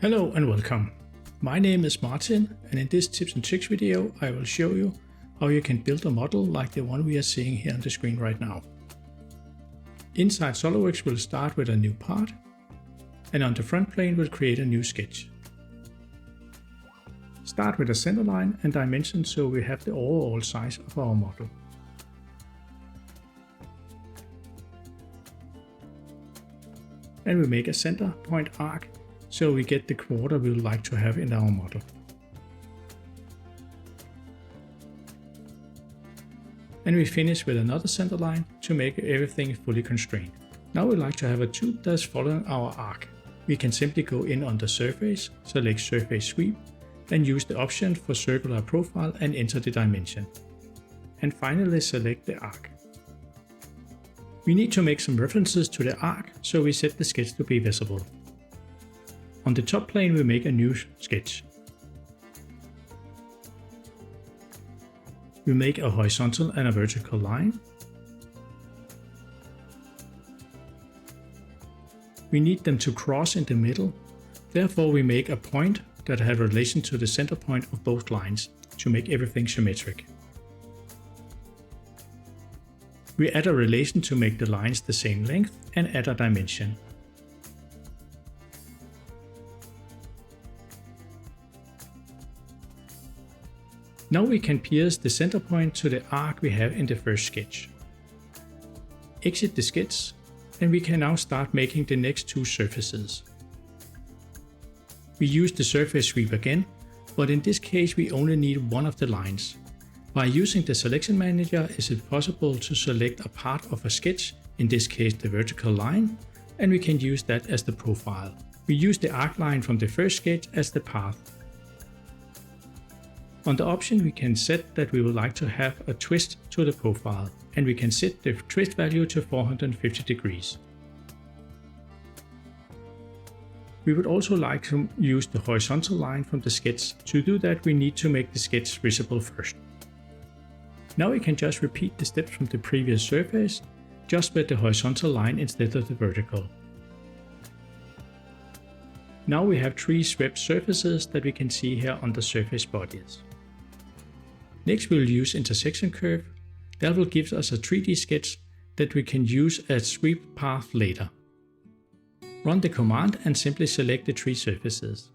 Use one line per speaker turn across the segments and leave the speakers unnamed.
Hello and welcome. My name is Martin, and in this tips and tricks video I will show you how you can build a model like the one we are seeing here on the screen right now. Inside SOLIDWORKS we'll start with a new part, and on the front plane we'll create a new sketch. Start with a center line and dimension so we have the overall size of our model. And we make a center point arc so we get the quarter we would like to have in our model. And we finish with another center line to make everything fully constrained. Now we like to have a tube that's following our arc. We can simply go in on the surface, select surface sweep, and use the option for circular profile and enter the dimension. And finally select the arc. We need to make some references to the arc, so we set the sketch to be visible. On the top plane we make a new sketch. We make a horizontal and a vertical line. We need them to cross in the middle, therefore we make a point that has relation to the center point of both lines to make everything symmetric. We add a relation to make the lines the same length and add a dimension. Now we can pierce the center point to the arc we have in the first sketch. Exit the sketch, and we can now start making the next two surfaces. We use the surface sweep again, but in this case we only need one of the lines. By using the selection manager is it possible to select a part of a sketch, in this case the vertical line, and we can use that as the profile. We use the arc line from the first sketch as the path. On the option we can set that we would like to have a twist to the profile, and we can set the twist value to 450 degrees. We would also like to use the horizontal line from the sketch. To do that we need to make the sketch visible first. Now we can just repeat the steps from the previous surface, just with the horizontal line instead of the vertical. Now we have three swept surfaces that we can see here on the surface bodies. Next we will use intersection curve. That will give us a 3D sketch that we can use as sweep path later. Run the command and simply select the three surfaces.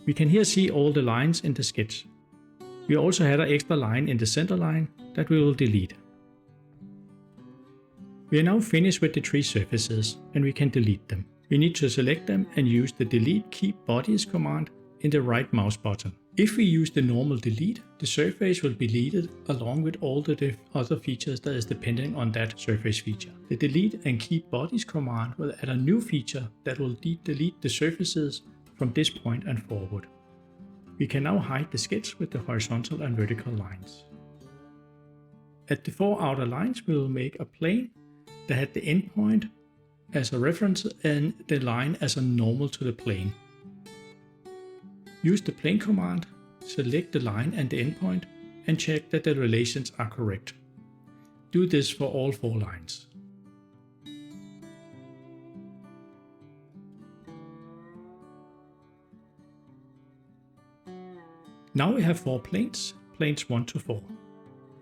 We can here see all the lines in the sketch. We also had an extra line in the center line that we will delete. We are now finished with the three surfaces and we can delete them. We need to select them and use the delete keep bodies command in the right mouse button. If we use the normal delete, the surface will be deleted along with all the other features that is depending on that surface feature. The delete and keep bodies command will add a new feature that will delete the surfaces from this point and forward. We can now hide the sketch with the horizontal and vertical lines. At the four outer lines we will make a plane that had the endpoint as a reference and the line as a normal to the plane. Use the plane command, select the line and the endpoint, and check that the relations are correct. Do this for all four lines. Now we have four planes, planes 1 to 4.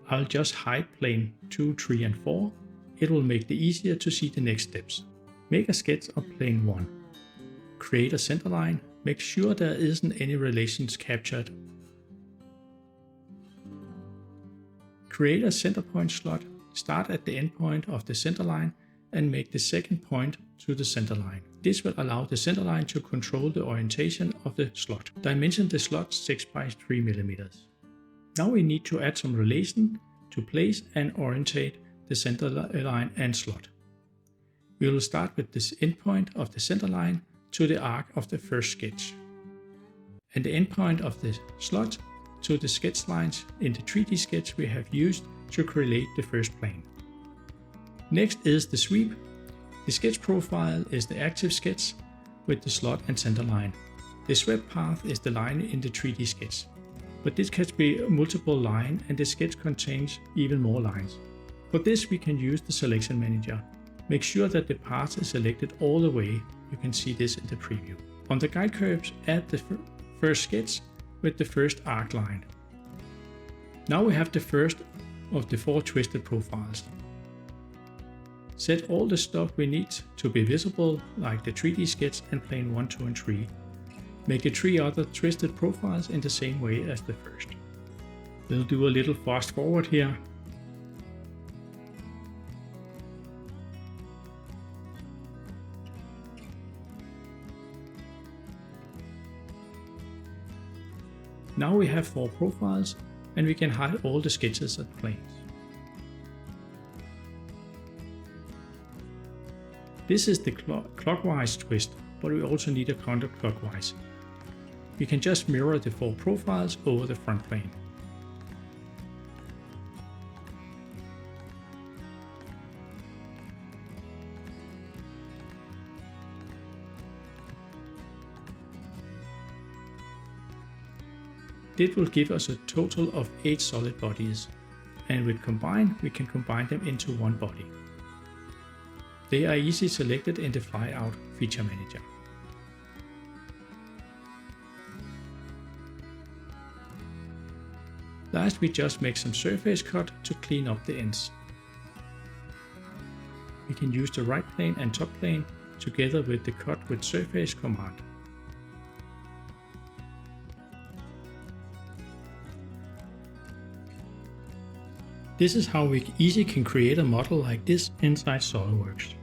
I'll just hide plane 2, 3 and 4. It will make it easier to see the next steps. Make a sketch of plane 1. Create a center line. Make sure there isn't any relations captured. Create a center point slot. Start at the endpoint of the center line and make the second point to the center line. This will allow the center line to control the orientation of the slot. Dimension the slot 6 by 3 mm. Now we need to add some relation to place and orientate the center line and slot. We will start with this endpoint of the center line to the arc of the first sketch, and the endpoint of the slot to the sketch lines in the 3D sketch we have used to create the first plane. Next is the sweep. The sketch profile is the active sketch with the slot and center line. The swept path is the line in the 3D sketch, but this can be a multiple line and the sketch contains even more lines. For this we can use the selection manager. Make sure that the path is selected all the way. You can see this in the preview. On the guide curves, add the first sketch with the first arc line. Now we have the first of the 4 twisted profiles. Set all the stuff we need to be visible, like the 3D sketch and plane 1, 2 and 3. Make the 3 other twisted profiles in the same way as the first. We'll do a little fast forward here. Now we have 4 profiles and we can hide all the sketches and planes. This is the clockwise twist, but we also need a counterclockwise. We can just mirror the 4 profiles over the front plane. This will give us a total of 8 solid bodies, and with combine, we can combine them into one body. They are easily selected in the flyout feature manager. Last, we just make some surface cut to clean up the ends. We can use the right plane and top plane together with the cut with surface command. This is how we easily can create a model like this inside SOLIDWORKS.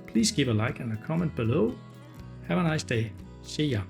Please give a like and a comment below. Have a nice day. See ya.